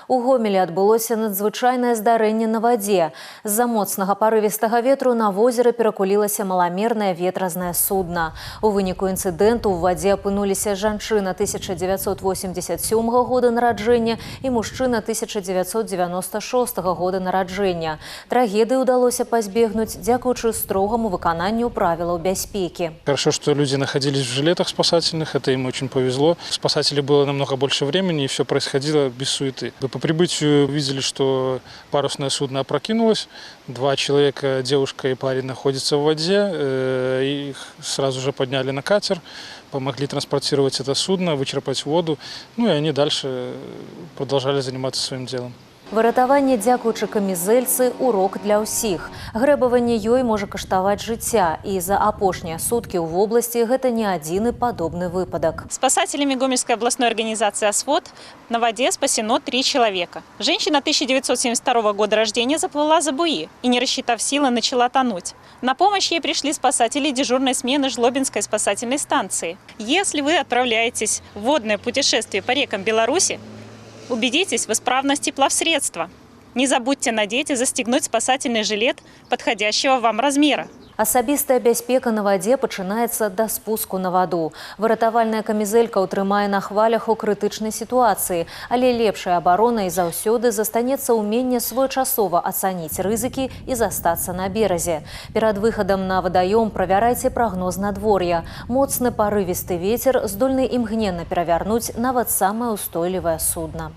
У Гомелі адбылося надзвычайнае здарэнне на вадзе. З-за моцнага парывістага ветру на возеры перакулілася маламернае ветразнае судна. У выніку інцыдэнту ў вадзе апынуліся жанчына 1987 года нараджэння і мужчына 1996 года нараджэння. Трагедыі ўдалося пазбегнуць дзякуючы строгаму выкананню правілаў бяспекі. Хорошо, что люди находились в жилетах спасательных, это им очень повезло. Спасателей было намного больше времени, и все происходило без суеты. По прибытию видели, что парусное судно опрокинулось. 2 человека, девушка и парень, находятся в воде. Их сразу же подняли на катер, помогли транспортировать это судно, вычерпать воду. Ну и они дальше продолжали заниматься своим делом. Выратаванне дзякуючы камізэльцы – урок для ўсіх. Грэбаванне ёй можа каштаваць жыцця, і за апошнія суткі ў вобласці гэта не адзіны падобны выпадак. Спасателями Гомельской областной организации «Освод» на воде спасено 3 человека. Женщина 1972 года рождения заплыла за буи и, не рассчитав силы, начала тонуть. На помощь ей пришли спасатели дежурной смены Жлобинской спасательной станции. Если вы отправляетесь в водное путешествие по рекам Беларуси, убедитесь в исправности плавсредства. Не забудьте надеть и застегнуть спасательный жилет подходящего вам размера. Асабістая бяспека на вадзе пачынаецца да спуску на ваду. Выратавальная камізэлька ўтрымае на хвалях у крытычнай сітуацыі, але лепшай абаронай заўсёды застанецца ўменне своечасова ацаніць рызыкі і застацца на беразе. Перад выхадам на вадаём правярайце прагноз надвор'я. Моцны парывісты вецер здольны імгненна перавярнуць нават самае ўстойлівае судна.